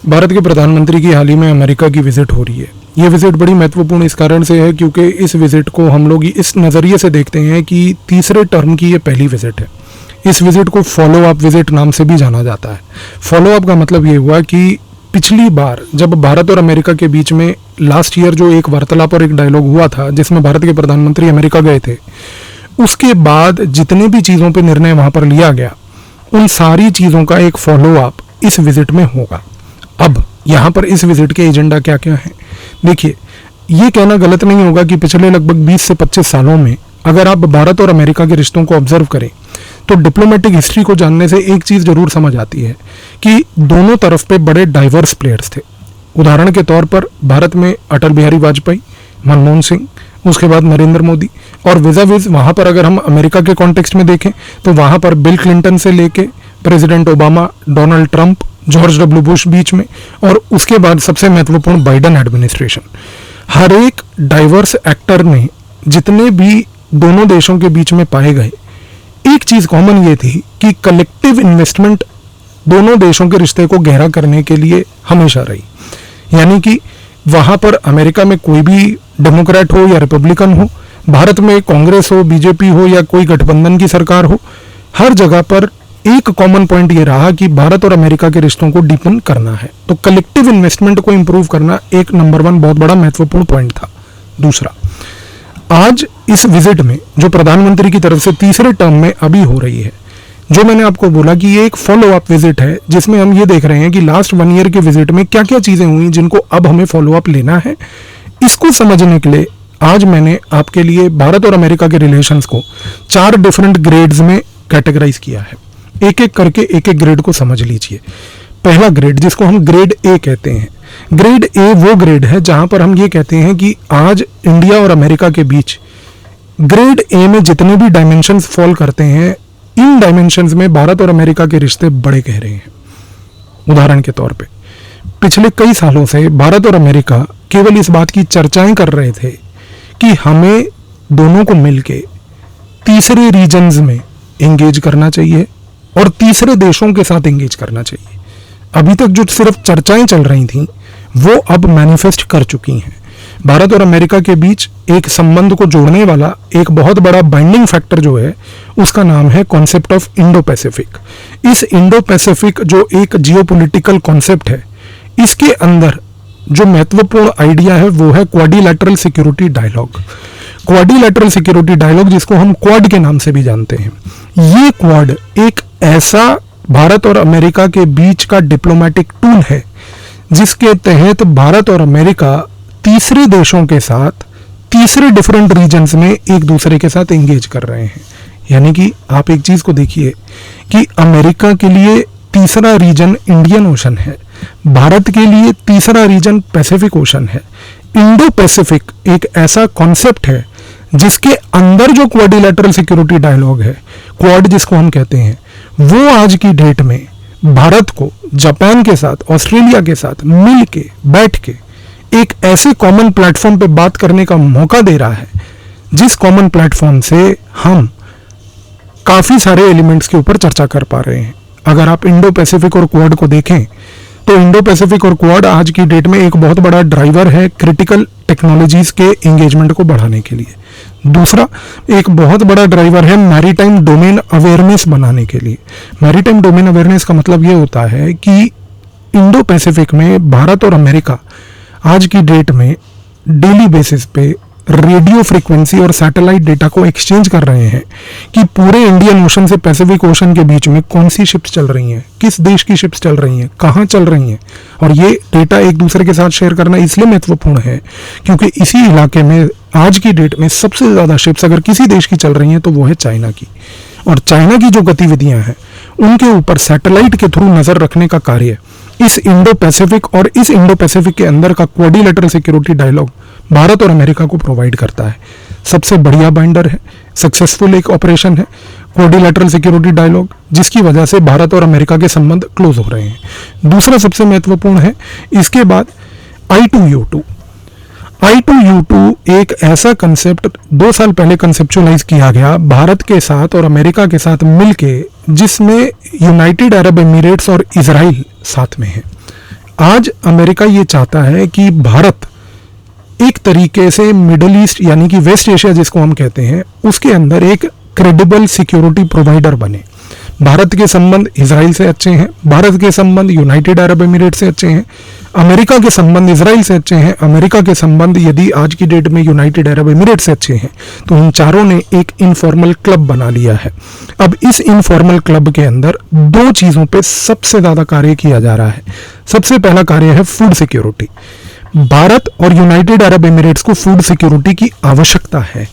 भारत के प्रधानमंत्री की हाल ही में अमेरिका की विजिट हो रही है। ये विजिट बड़ी महत्वपूर्ण इस कारण से है क्योंकि इस विजिट को हम लोग इस नज़रिए से देखते हैं कि तीसरे टर्म की ये पहली विजिट है। इस विजिट को फॉलो अप विजिट नाम से भी जाना जाता है। फॉलो अप का मतलब ये हुआ कि पिछली बार जब भारत और अमेरिका के बीच में लास्ट ईयर जो एक वार्तालाप और एक डायलॉग हुआ था जिसमें भारत के प्रधानमंत्री अमेरिका गए थे, उसके बाद जितने भी चीज़ों पर निर्णय वहाँ पर लिया गया उन सारी चीज़ों का एक फॉलो अप इस विजिट में होगा। अब यहाँ पर इस विजिट के एजेंडा क्या क्या है, देखिए, ये कहना गलत नहीं होगा कि पिछले लगभग 20 से 25 सालों में अगर आप भारत और अमेरिका के रिश्तों को ऑब्जर्व करें तो डिप्लोमेटिक हिस्ट्री को जानने से एक चीज़ जरूर समझ आती है कि दोनों तरफ पे बड़े डाइवर्स प्लेयर्स थे। उदाहरण के तौर पर भारत में अटल बिहारी वाजपेयी, मनमोहन सिंह, उसके बाद नरेंद्र मोदी, और विज़ाविज़ वहाँ पर अगर हम अमेरिका के कॉन्टेक्स्ट में देखें तो वहाँ पर बिल क्लिंटन से लेके president Obama, Donald Trump, George W Bush बीच में, और उसके बाद सबसे महत्वपूर्ण बाइडन एडमिनिस्ट्रेशन। हर एक डाइवर्स एक्टर ने जितने भी दोनों देशों के बीच में पाए गए, एक चीज कॉमन ये थी कि कलेक्टिव इन्वेस्टमेंट दोनों देशों के रिश्ते को गहरा करने के लिए हमेशा रही। यानी कि वहां पर अमेरिका में कोई भी डेमोक्रेट हो या रिपब्लिकन हो, भारत में कांग्रेस हो, बीजेपी हो या कोई गठबंधन की सरकार हो, हर जगह पर एक कॉमन पॉइंट ये रहा कि भारत और अमेरिका के रिश्तों को डीपन करना है। तो कलेक्टिव इन्वेस्टमेंट को इंप्रूव करना एक नंबर 1 बहुत बड़ा महत्वपूर्ण पॉइंट था। दूसरा, आज इस विजिट में जो प्रधानमंत्री की तरफ से तीसरे टर्म में अभी हो रही है, जो मैंने आपको बोला कि ये एक फॉलो अप विजिट है जिसमें हम ये देख रहे हैं कि लास्ट 1 ईयर के विजिट में क्या क्या चीजें हुई जिनको अब हमें फॉलो अप लेना है। इसको समझने के लिए आज मैंने आपके लिए भारत और अमेरिका के रिलेशंस को 4 डिफरेंट ग्रेड्स में कैटेगराइज किया है। एक एक करके एक एक ग्रेड को समझ लीजिए। पहला ग्रेड, जिसको हम ग्रेड ए कहते हैं, ग्रेड ए वो ग्रेड है जहां पर हम ये कहते हैं कि आज इंडिया और अमेरिका के बीच ग्रेड ए में जितने भी डायमेंशंस फॉल करते हैं, इन डायमेंशंस में भारत और अमेरिका के रिश्ते बड़े गहरे हैं। उदाहरण के तौर पे पिछले कई सालों से भारत और अमेरिका केवल इस बात की चर्चाएं कर रहे थे कि हमें दोनों को मिलके तीसरे रीजन्स में एंगेज करना चाहिए और तीसरे देशों के साथ एंगेज करना चाहिए। अभी तक जो सिर्फ चर्चाएं चल रही थी वो अब मैनिफेस्ट कर चुकी हैं। भारत और अमेरिका के बीच एक संबंध को जोड़ने वाला एक बहुत बड़ा बाइंडिंग फैक्टर जो है उसका नाम है कॉन्सेप्ट ऑफ इंडो पैसिफिक। इस इंडो पैसिफिक जो एक जियोपॉलिटिकल कॉन्सेप्ट है, इसके अंदर जो महत्वपूर्ण आइडिया है वो है quadrilateral security dialogue. Quadrilateral security dialogue, जिसको हम क्वाड के नाम से भी जानते हैं, ये क्वाड एक ऐसा भारत और अमेरिका के बीच का डिप्लोमेटिक टूल है जिसके तहत भारत और अमेरिका तीसरे देशों के साथ तीसरे डिफरेंट रीजन्स में एक दूसरे के साथ एंगेज कर रहे हैं। यानी कि आप एक चीज को देखिए कि अमेरिका के लिए तीसरा रीजन इंडियन ओशन है, भारत के लिए तीसरा रीजन पैसिफिक ओशन है। इंडो पैसिफिक एक ऐसा कॉन्सेप्ट है जिसके अंदर जो क्वाड्रिलैटरल सिक्योरिटी डायलॉग है, क्वाड जिसको हम कहते हैं, वो आज की डेट में भारत को जापान के साथ, ऑस्ट्रेलिया के साथ मिल के बैठ के एक ऐसे कॉमन प्लेटफॉर्म पे बात करने का मौका दे रहा है जिस कॉमन प्लेटफॉर्म से हम काफी सारे एलिमेंट्स के ऊपर चर्चा कर पा रहे हैं। अगर आप इंडो पैसिफिक और क्वाड को देखें तो इंडो पैसिफिक और क्वाड आज की डेट में एक बहुत बड़ा ड्राइवर है क्रिटिकल टेक्नोलॉजीज के एंगेजमेंट को बढ़ाने के लिए। दूसरा, एक बहुत बड़ा ड्राइवर है मैरीटाइम डोमेन अवेयरनेस बनाने के लिए। मैरीटाइम डोमेन अवेयरनेस का मतलब ये होता है कि इंडो पैसिफिक में भारत और अमेरिका आज की डेट में डेली बेसिस पे रेडियो फ्रीक्वेंसी और सैटेलाइट डेटा को एक्सचेंज कर रहे हैं कि पूरे इंडियन ओशन से पैसिफिक ओशन के बीच में कौन सी शिप्स चल रही हैं, किस देश की शिप्स चल रही हैं, कहाँ चल रही हैं। और ये डेटा एक दूसरे के साथ शेयर करना इसलिए महत्वपूर्ण है क्योंकि इसी इलाके में आज की डेट में सबसे ज़्यादा शिप्स अगर किसी देश की चल रही हैं तो वो है चाइना की। और चाइना की जो गतिविधियां हैं उनके ऊपर सैटेलाइट के थ्रू नज़र रखने का कार्य इस इंडो पैसिफिक और इस इंडो पैसिफिक के अंदर का क्वाड्रिलैटरल सिक्योरिटी डायलॉग भारत और अमेरिका को प्रोवाइड करता है। सबसे बढ़िया बाइंडर है, सक्सेसफुल एक ऑपरेशन है क्वाड्रिलैटरल सिक्योरिटी डायलॉग, जिसकी वजह से भारत और अमेरिका के संबंध क्लोज हो रहे हैं। दूसरा सबसे महत्वपूर्ण है इसके बाद I2U2। I2U2 एक ऐसा कंसेप्ट 2 साल पहले कंसेप्चुअलाइज किया गया भारत के साथ और अमेरिका के साथ मिलके, जिसमें यूनाइटेड अरब एमिरेट्स और इजराइल साथ में है। आज अमेरिका ये चाहता है कि भारत एक तरीके से मिडल ईस्ट यानी कि वेस्ट एशिया जिसको हम कहते हैं उसके अंदर एक क्रेडिबल सिक्योरिटी प्रोवाइडर बने। भारत के संबंध इजराइल से अच्छे हैं, भारत के संबंध यूनाइटेड अरब एमिरेट से अच्छे हैं, अमेरिका के संबंध इजराइल से अच्छे हैं, अमेरिका के संबंध यदि आज की डेट में यूनाइटेड अरब एमिरेट से अच्छे हैं, तो इन चारों ने एक इनफॉर्मल क्लब बना लिया है। अब इस इनफॉर्मल क्लब के अंदर दो चीजों पे सबसे ज्यादा कार्य किया जा रहा है। सबसे पहला कार्य है फूड सिक्योरिटी। भारत और यूनाइटेड अरब एमिरेट्स को फूड सिक्योरिटी की आवश्यकता है।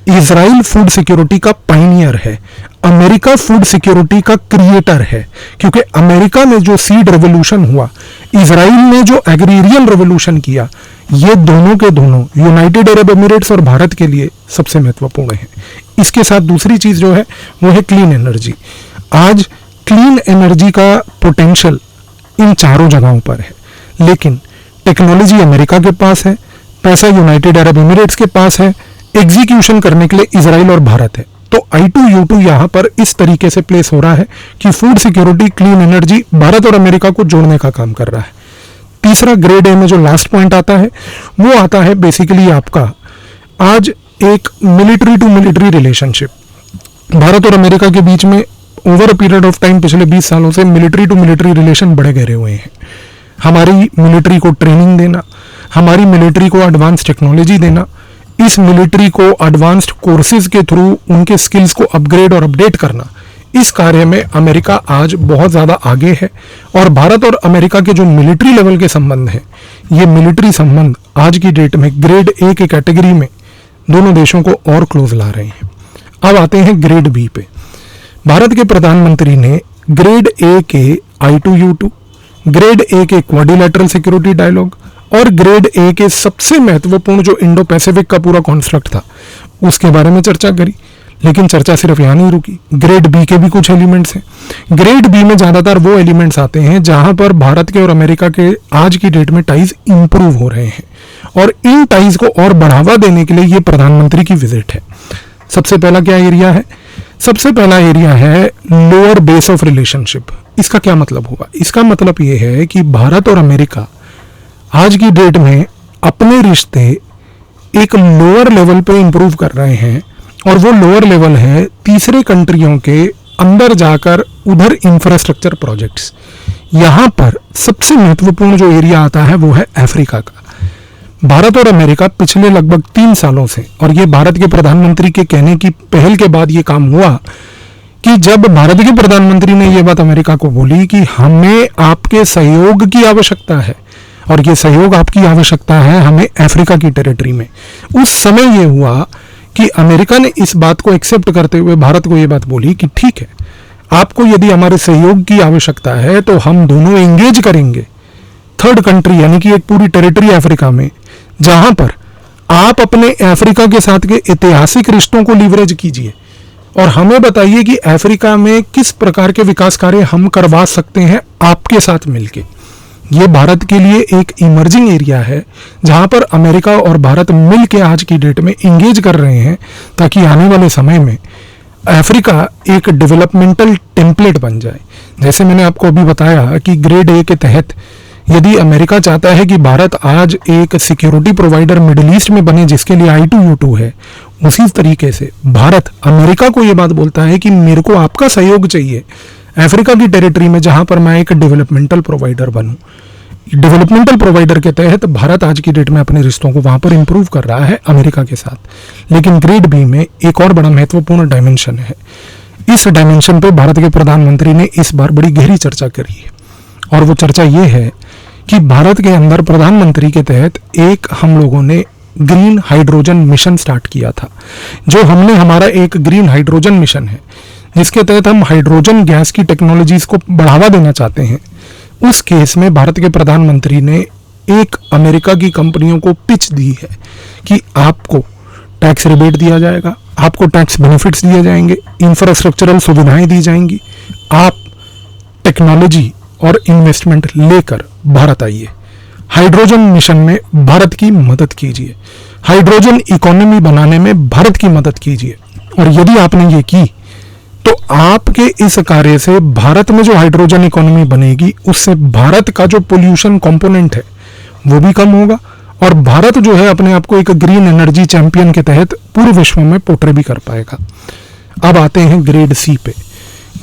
इजराइल फूड सिक्योरिटी का पायनियर है, अमेरिका फूड सिक्योरिटी का क्रिएटर है, क्योंकि अमेरिका में जो सीड रेवोल्यूशन हुआ, इजराइल ने जो एग्रीरियन रेवोल्यूशन किया, ये दोनों के दोनों यूनाइटेड अरब एमिरेट्स और भारत के लिए सबसे महत्वपूर्ण है। इसके साथ दूसरी चीज जो है वो है क्लीन एनर्जी। आज क्लीन एनर्जी का पोटेंशियल इन चारों जगहों पर है, लेकिन टेक्नोलॉजी अमेरिका के पास है, पैसा यूनाइटेड अरब एमिरेट्स के पास है, एग्जीक्यूशन करने के लिए इजराइल और भारत है। तो I2U2 यहां पर इस तरीके से प्लेस हो रहा है कि food security, clean energy Bharat और अमेरिका को जोड़ने का काम कर रहा है। तीसरा ग्रेड ए में जो लास्ट पॉइंट आता है वो आता है बेसिकली आपका आज एक military to military relationship. Bharat और अमेरिका के बीच में over a period of time पिछले 20 सालों से मिलिट्री टू मिलिट्री रिलेशन बड़े गहरे हुए हैं। हमारी मिलिट्री को ट्रेनिंग देना, हमारी मिलिट्री को एडवांस टेक्नोलॉजी देना, इस मिलिट्री को एडवांस्ड कोर्सेज के थ्रू उनके स्किल्स को अपग्रेड और अपडेट करना, इस कार्य में अमेरिका आज बहुत ज़्यादा आगे है। और भारत और अमेरिका के जो मिलिट्री लेवल के संबंध हैं, ये मिलिट्री संबंध आज की डेट में ग्रेड ए के कैटेगरी में दोनों देशों को और क्लोज ला रहे हैं। अब आते हैं ग्रेड बी पे। भारत के प्रधानमंत्री ने ग्रेड ए के I2U2, ग्रेड ए के क्वाड्रिलैटरल सिक्योरिटी डायलॉग और ग्रेड ए के सबसे महत्वपूर्ण जो इंडो पैसिफिक का पूरा कॉन्स्ट्रक्ट था उसके बारे में चर्चा करी। लेकिन चर्चा सिर्फ यहाँ नहीं रुकी, ग्रेड बी के भी कुछ एलिमेंट्स हैं। ग्रेड बी में ज़्यादातर वो एलिमेंट्स आते हैं जहां पर भारत के और अमेरिका के आज की डेट में टाइज इंप्रूव हो रहे हैं, और इन टाइज को और बढ़ावा देने के लिए ये प्रधानमंत्री की विजिट है। सबसे पहला क्या एरिया है? सबसे पहला एरिया है लोअर बेस ऑफ रिलेशनशिप। इसका क्या मतलब होगा? इसका मतलब ये है कि भारत और अमेरिका आज की डेट में अपने रिश्ते एक लोअर लेवल पे इंप्रूव कर रहे हैं, और वो लोअर लेवल है तीसरे कंट्रियों के अंदर जाकर उधर इंफ्रास्ट्रक्चर प्रोजेक्ट्स। यहाँ पर सबसे महत्वपूर्ण जो एरिया आता है वो है अफ्रीका का। भारत और अमेरिका पिछले लगभग 3 सालों से, और ये भारत के प्रधानमंत्री के कहने की पहल के बाद ये काम हुआ कि जब भारत के प्रधानमंत्री ने ये बात अमेरिका को बोली कि हमें आपके सहयोग की आवश्यकता है, और ये सहयोग आपकी आवश्यकता है हमें अफ्रीका की टेरिटरी में, उस समय ये हुआ कि अमेरिका ने इस बात को एक्सेप्ट करते हुए भारत को ये बात बोली कि ठीक है, आपको यदि हमारे सहयोग की आवश्यकता है तो हम दोनों एंगेज करेंगे थर्ड कंट्री यानी कि एक पूरी टेरिटरी अफ्रीका में, जहां पर आप अपने अफ्रीका के साथ के ऐतिहासिक रिश्तों को लीवरेज कीजिए और हमें बताइए कि अफ्रीका में किस प्रकार के विकास कार्य हम करवा सकते हैं आपके साथ मिलके। ये भारत के लिए एक इमर्जिंग एरिया है जहां पर अमेरिका और भारत मिलके आज की डेट में इंगेज कर रहे हैं, ताकि आने वाले समय में अफ्रीका एक डेवलपमेंटल टेम्पलेट बन जाए। जैसे मैंने आपको अभी बताया कि ग्रेड ए के तहत यदि अमेरिका चाहता है कि भारत आज एक सिक्योरिटी प्रोवाइडर मिडिल ईस्ट में बने जिसके लिए I2U2 है, उसी तरीके से भारत अमेरिका को यह बात बोलता है कि मेरे को आपका सहयोग चाहिए अफ्रीका की टेरिटरी में जहां पर मैं एक डेवलपमेंटल प्रोवाइडर बनूं। डेवलपमेंटल प्रोवाइडर के तहत भारत आज की डेट में अपने रिश्तों को वहां पर इंप्रूव कर रहा है अमेरिका के साथ। लेकिन ग्रेड बी में एक और बड़ा महत्वपूर्ण डायमेंशन है। इस डायमेंशन पे भारत के प्रधानमंत्री ने इस बार बड़ी गहरी चर्चा करी है, और वो चर्चा ये है कि भारत के अंदर प्रधानमंत्री के तहत एक हम लोगों ने ग्रीन हाइड्रोजन मिशन स्टार्ट किया था। जो हमने हमारा एक ग्रीन हाइड्रोजन मिशन है जिसके तहत हम हाइड्रोजन गैस की टेक्नोलॉजीज को बढ़ावा देना चाहते हैं। उस केस में भारत के प्रधानमंत्री ने एक अमेरिका की कंपनियों को पिच दी है कि आपको टैक्स रिबेट दिया जाएगा, आपको टैक्स बेनिफिट्स दिए जाएंगे, इंफ्रास्ट्रक्चरल सुविधाएं दी जाएंगी, आप टेक्नोलॉजी और इन्वेस्टमेंट लेकर भारत आइए, हाइड्रोजन मिशन में भारत की मदद कीजिए, हाइड्रोजन इकोनॉमी बनाने में भारत की मदद कीजिए। और यदि आपने ये की तो आपके इस कार्य से भारत में जो हाइड्रोजन इकोनॉमी बनेगी, उससे भारत का जो पोल्यूशन कंपोनेंट है वो भी कम होगा, और भारत जो है अपने आप को एक ग्रीन एनर्जी चैंपियन के तहत पूरे विश्व में पोर्ट्रे भी कर पाएगा। अब आते हैं ग्रेड सी पे।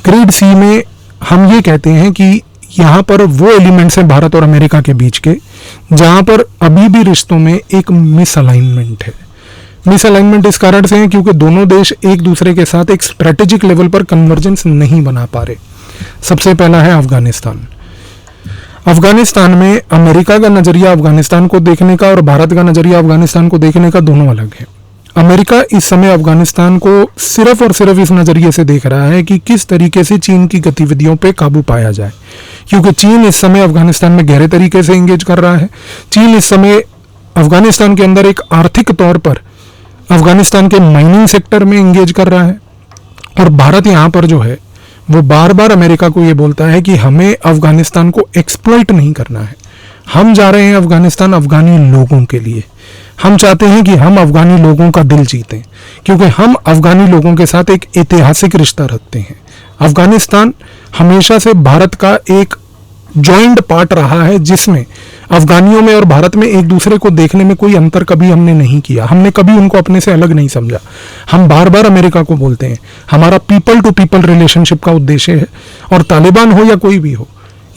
ग्रेड सी में हम ये कहते हैं कि यहाँ पर वो एलिमेंट्स हैं भारत और अमेरिका के बीच के, जहां पर अभी भी रिश्तों में एक मिसअलाइनमेंट है। मिसअलाइनमेंट इस कारण से है क्योंकि दोनों देश एक दूसरे के साथ एक स्ट्रेटेजिक लेवल पर कन्वर्जेंस नहीं बना पा रहे। सबसे पहला है अफगानिस्तान। अफगानिस्तान में अमेरिका का नजरिया अफगानिस्तान को देखने का और भारत का नजरिया अफगानिस्तान को देखने का दोनों अलग है। अमेरिका इस समय अफगानिस्तान को सिर्फ और सिर्फ इस नजरिए से देख रहा है कि किस तरीके से चीन की गतिविधियों पे काबू पाया जाए, क्योंकि चीन इस समय अफगानिस्तान में गहरे तरीके से एंगेज कर रहा है। चीन इस समय अफगानिस्तान के अंदर एक आर्थिक तौर पर अफगानिस्तान के माइनिंग सेक्टर में एंगेज कर रहा है, और भारत यहाँ पर जो है वो बार बार अमेरिका को ये बोलता है कि हमें अफगानिस्तान को एक्सप्लॉइट नहीं करना है। हम जा रहे हैं अफगानिस्तान अफगानी लोगों के लिए। हम चाहते हैं कि हम अफगानी लोगों का दिल जीतें, क्योंकि हम अफगानी लोगों के साथ एक ऐतिहासिक रिश्ता रखते हैं। अफगानिस्तान हमेशा से भारत का एक जॉइंट पार्ट रहा है, जिसमें अफगानियों में और भारत में एक दूसरे को देखने में कोई अंतर कभी हमने नहीं किया। हमने कभी उनको अपने से अलग नहीं समझा। हम बार बार अमेरिका को बोलते हैं हमारा पीपल टू पीपल रिलेशनशिप का उद्देश्य है, और तालिबान हो या कोई भी हो,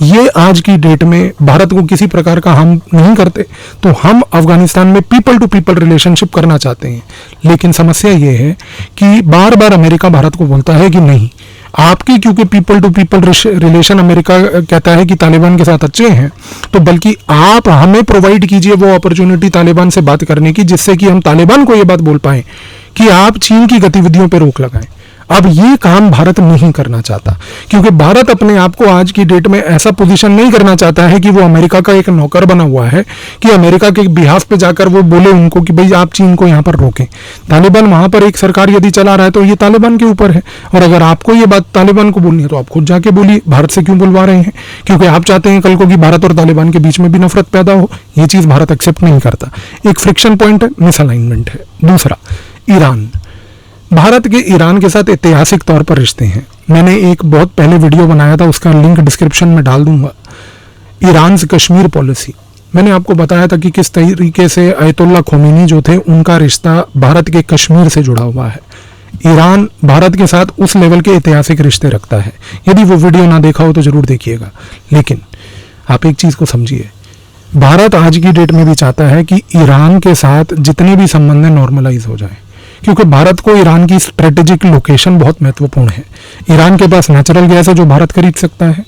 ये आज की डेट में भारत को किसी प्रकार का हम नहीं करते। तो हम अफगानिस्तान में पीपल टू पीपल रिलेशनशिप करना चाहते हैं, लेकिन समस्या ये है कि बार बार अमेरिका भारत को बोलता है कि नहीं, आपकी क्योंकि people to people relation America कहता है कि तालिबान के साथ अच्छे हैं, तो बल्कि आप हमें प्रोवाइड कीजिए वो अपॉर्चुनिटी तालिबान से बात करने की, जिससे कि हम तालिबान को ये बात बोल पाए कि आप चीन की गतिविधियों पर रोक लगाएं। अब ये काम भारत नहीं करना चाहता, क्योंकि भारत अपने आप को आज की डेट में ऐसा पोजीशन नहीं करना चाहता है कि वो अमेरिका का एक नौकर बना हुआ है, कि अमेरिका के बिहाफ पे जाकर वो बोले उनको कि भाई आप चीन को यहाँ पर रोकें। तालिबान वहां पर एक सरकार यदि चला रहा है तो ये तालिबान के ऊपर है, और अगर आपको ये बात तालिबान को बोलनी है तो आप खुद जाके बोलिए। भारत से क्यों बुलवा रहे हैं? क्योंकि आप चाहते हैं कल को कि भारत और तालिबान के बीच में भी नफरत पैदा हो। ये चीज भारत एक्सेप्ट नहीं करता। एक फ्रिक्शन पॉइंट है, मिसअलाइनमेंट है। दूसरा, ईरान। भारत के ईरान के साथ ऐतिहासिक तौर पर रिश्ते हैं। मैंने एक बहुत पहले वीडियो बनाया था, उसका लिंक डिस्क्रिप्शन में डाल दूंगा। ईरान से कश्मीर पॉलिसी, मैंने आपको बताया था कि किस तरीके से अयतुल्ला खोमेनी जो थे उनका रिश्ता भारत के कश्मीर से जुड़ा हुआ है। ईरान भारत के साथ उस लेवल के ऐतिहासिक रिश्ते रखता है। यदि वो वीडियो ना देखा हो तो जरूर देखिएगा। लेकिन आप एक चीज को समझिए, भारत आज की डेट में भी चाहता है कि ईरान के साथ जितने भी संबंध नॉर्मलाइज हो जाए, क्योंकि भारत को ईरान की स्ट्रेटेजिक लोकेशन बहुत महत्वपूर्ण है। ईरान के पास नेचुरल गैस है जो भारत खरीद सकता है।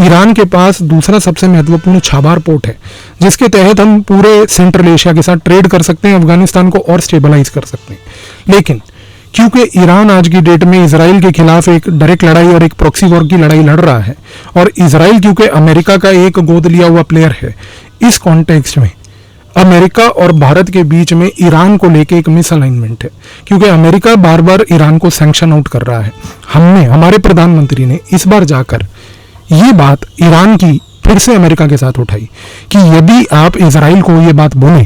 ईरान के पास दूसरा सबसे महत्वपूर्ण छाबार पोर्ट है, जिसके तहत हम पूरे सेंट्रल एशिया के साथ ट्रेड कर सकते हैं, अफगानिस्तान को और स्टेबलाइज कर सकते हैं। लेकिन क्योंकि ईरान आज की डेट में इसराइल के खिलाफ एक डायरेक्ट लड़ाई और एक प्रॉक्सी वॉर की लड़ाई लड़ रहा है, और इसराइल क्योंकि अमेरिका का एक गोद लिया हुआ प्लेयर है, इस कॉन्टेक्स्ट में अमेरिका और भारत के बीच में ईरान को लेके एक मिसअलाइनमेंट है, क्योंकि अमेरिका बार बार ईरान को सैंक्शन आउट कर रहा है। हमारे प्रधानमंत्री ने इस बार जाकर ये बात ईरान की फिर से अमेरिका के साथ उठाई कि यदि आप इजराइल को ये बात बोले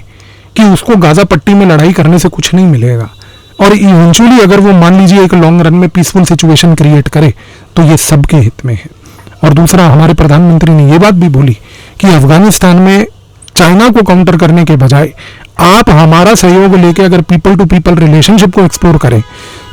कि उसको गाजा पट्टी में लड़ाई करने से कुछ नहीं मिलेगा, और इवेंचुअली अगर वो मान लीजिए एक लॉन्ग रन में पीसफुल सिचुएशन क्रिएट करे, तो ये सबके हित में है। और दूसरा, हमारे प्रधानमंत्री ने ये बात भी बोली कि अफगानिस्तान में चाइना को काउंटर करने के बजाय आप हमारा सहयोग लेके अगर पीपल टू पीपल रिलेशनशिप को एक्सप्लोर करें,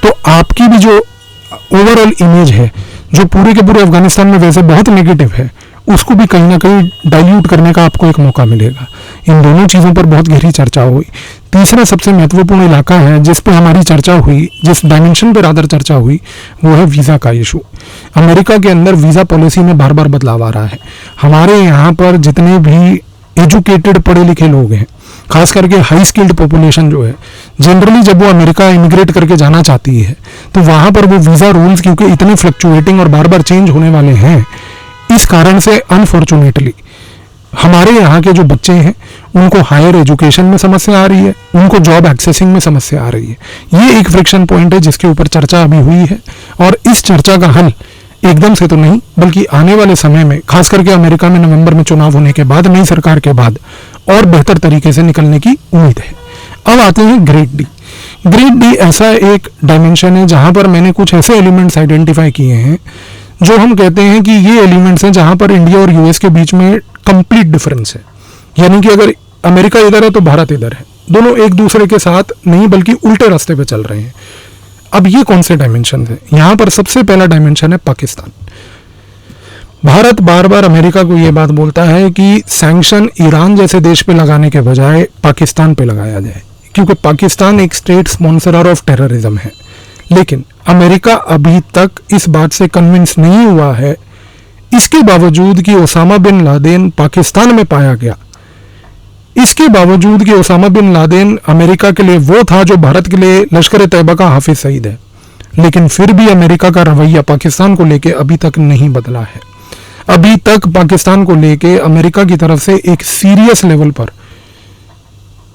तो आपकी भी जो ओवरऑल इमेज है, जो पूरे के पूरे अफगानिस्तान में वैसे बहुत नेगेटिव है, उसको भी कहीं ना कहीं डाइल्यूट करने का आपको एक मौका मिलेगा। इन दोनों चीज़ों पर बहुत गहरी चर्चा हुई। तीसरा सबसे महत्वपूर्ण इलाका है जिस पर हमारी चर्चा हुई, जिस डायमेंशन पर आधार चर्चा हुई, वो है वीज़ा का इशू। अमेरिका के अंदर वीज़ा पॉलिसी में बार बार बदलाव आ रहा है। हमारे यहाँ पर जितने भी एजुकेटेड पढ़े लिखे लोग हैं, खास करके हाई स्किल्ड पॉपुलेशन जो है, जनरली जब वो अमेरिका इमिग्रेट करके जाना चाहती है, तो वहाँ पर वो वीज़ा रूल्स क्योंकि इतने फ्लक्चुएटिंग और बार बार चेंज होने वाले हैं, इस कारण से अनफॉर्चुनेटली हमारे यहाँ के जो बच्चे हैं उनको हायर एजुकेशन में समस्या आ रही है, उनको जॉब एक्सेसिंग में समस्या आ रही है। ये एक फ्रिक्शन पॉइंट है जिसके ऊपर चर्चा अभी हुई है, और इस चर्चा का हल एकदम से तो नहीं, बल्कि आने वाले समय में, खास करके अमेरिका में नवंबर में चुनाव होने के बाद, नई सरकार के बाद, और बेहतर तरीके से निकलने की उम्मीद है। अब आते हैं ग्रेड डी। ग्रेड डी ऐसा एक डायमेंशन है जहां पर मैंने कुछ ऐसे एलिमेंट्स आइडेंटिफाई किए हैं जो हम कहते हैं कि ये एलिमेंट्स हैं जहां पर इंडिया और यूएस के बीच में कंप्लीट डिफरेंस है। यानी कि अगर अमेरिका इधर है तो भारत इधर है, दोनों एक दूसरे के साथ नहीं बल्कि उल्टे रास्ते पे चल रहे हैं। अब ये कौन से डायमेंशन है? यहां पर सबसे पहला डायमेंशन है पाकिस्तान। भारत बार बार अमेरिका को यह बात बोलता है कि सैंक्शन ईरान जैसे देश पे लगाने के बजाय पाकिस्तान पे लगाया जाए, क्योंकि पाकिस्तान एक स्टेट स्पॉन्सरर ऑफ टेररिज्म है। लेकिन अमेरिका अभी तक इस बात से कन्विंस नहीं हुआ है, इसके बावजूद कि ओसामा बिन लादेन पाकिस्तान में पाया गया, इसके बावजूद कि ओसामा बिन लादेन अमेरिका के लिए वो था जो भारत के लिए लश्कर तैयबा का हाफिज सईद है, लेकिन फिर भी अमेरिका का रवैया पाकिस्तान को लेके अभी तक नहीं बदला है। अभी तक पाकिस्तान को लेके अमेरिका की तरफ से एक सीरियस लेवल पर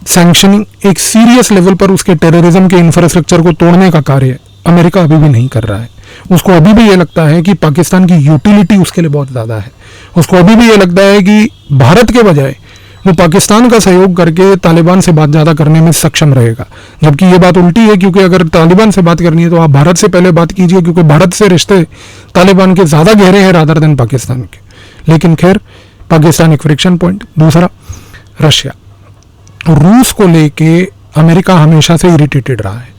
सैंक्शनिंग, एक सीरियस लेवल पर उसके टेररिज्म के इंफ्रास्ट्रक्चर को तोड़ने का कार्य अमेरिका अभी भी नहीं कर रहा है। उसको अभी भी ये लगता है कि पाकिस्तान की यूटिलिटी उसके लिए बहुत ज़्यादा है। उसको अभी भी ये लगता है कि भारत के बजाय वो पाकिस्तान का सहयोग करके तालिबान से बात ज़्यादा करने में सक्षम रहेगा, जबकि ये बात उल्टी है। क्योंकि अगर तालिबान से बात करनी है तो आप भारत से पहले बात कीजिए, क्योंकि भारत से रिश्ते तालिबान के ज़्यादा गहरे हैं रादर देन पाकिस्तान के। लेकिन खैर, पाकिस्तान एक फ्रिक्शन पॉइंट। दूसरा, रशिया। रूस को लेके अमेरिका हमेशा से इरिटेटेड रहा है।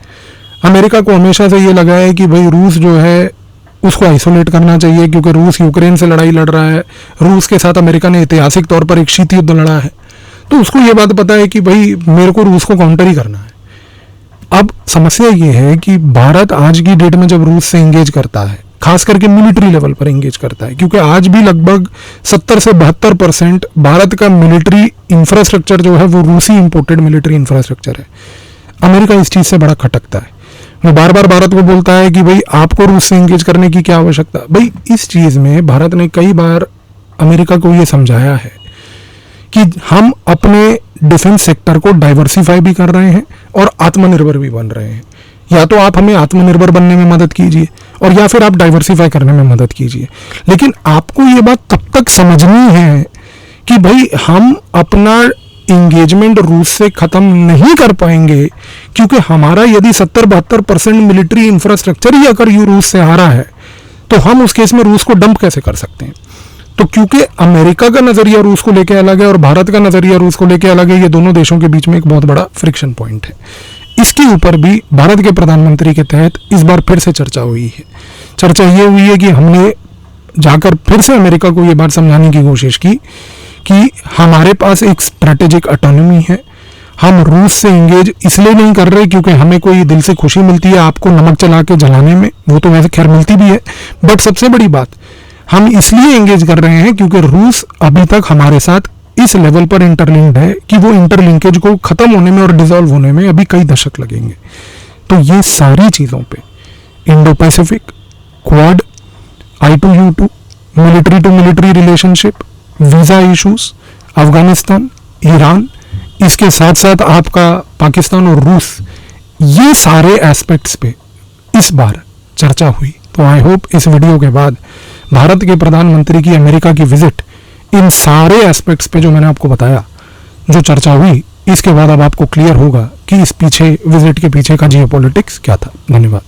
अमेरिका को हमेशा से ये लगा है कि भाई रूस जो है उसको आइसोलेट करना चाहिए, क्योंकि रूस यूक्रेन से लड़ाई लड़ रहा है। रूस के साथ अमेरिका ने ऐतिहासिक तौर पर एक शीत युद्ध लड़ा है, तो उसको ये बात पता है कि भाई मेरे को रूस को काउंटर ही करना है। अब समस्या ये है कि भारत आज की डेट में जब रूस से इंगेज करता है, खास करके मिलिट्री लेवल पर इंगेज करता है, क्योंकि आज भी लगभग 70 से 72% भारत का मिलिट्री इंफ्रास्ट्रक्चर जो है वो रूसी इंपोर्टेड मिलिट्री इंफ्रास्ट्रक्चर है। अमेरिका इस चीज़ से बड़ा खटकता है। वो बार बार भारत को बोलता है कि भाई आपको रूस से इंगेज करने की क्या आवश्यकता। भाई इस चीज़ में भारत ने कई बार अमेरिका को ये समझाया है कि हम अपने डिफेंस सेक्टर को डाइवर्सिफाई भी कर रहे हैं और आत्मनिर्भर भी बन रहे हैं। या तो आप हमें आत्मनिर्भर बनने में मदद कीजिए और या फिर आप डाइवर्सिफाई करने में मदद कीजिए। लेकिन आपको ये बात तब तक समझनी है कि भाई हम अपना इंगेजमेंट रूस से खत्म नहीं कर पाएंगे, क्योंकि हमारा यदि 70-72% मिलिट्री इंफ्रास्ट्रक्चर ही अगर रूस से आ रहा है तो हम उस केस में रूस को डंप कैसे कर सकते हैं। तो क्योंकि अमेरिका का नजरिया रूस को लेकर अलग है और भारत का नजरिया रूस को लेकर अलग है, ये दोनों देशों के बीच में एक बहुत बड़ा फ्रिक्शन पॉइंट है। इसके ऊपर भी भारत के प्रधानमंत्री के तहत इस बार फिर से चर्चा हुई है। चर्चा ये हुई है कि हमने जाकर फिर से अमेरिका को ये बात समझाने की कोशिश की कि हमारे पास एक स्ट्रैटेजिक ऑटोनॉमी है। हम रूस से इंगेज इसलिए नहीं कर रहे क्योंकि हमें कोई दिल से खुशी मिलती है आपको नमक चला के जलाने में, वो तो वैसे खैर मिलती भी है, बट सबसे बड़ी बात हम इसलिए इंगेज कर रहे हैं क्योंकि रूस अभी तक हमारे साथ इस लेवल पर इंटरलिंक्ड है कि वो इंटरलिंकेज को खत्म होने में और डिसॉल्व होने में अभी कई दशक लगेंगे। तो ये सारी चीज़ों पे Indo Pacific, quad, I2U2, military to military relationship, visa issues, Afghanistan, Iran, इसके साथ साथ आपका पाकिस्तान और रूस, ये सारे एस्पेक्ट्स पे इस बार चर्चा हुई। तो आई होप इस वीडियो के बाद भारत के प्रधानमंत्री की अमेरिका की विजिट, इन सारे एस्पेक्ट्स पे जो मैंने आपको बताया, जो चर्चा हुई, इसके बाद अब आपको क्लियर होगा कि इस पीछे विजिट के पीछे का जियोपॉलिटिक्स क्या था। धन्यवाद।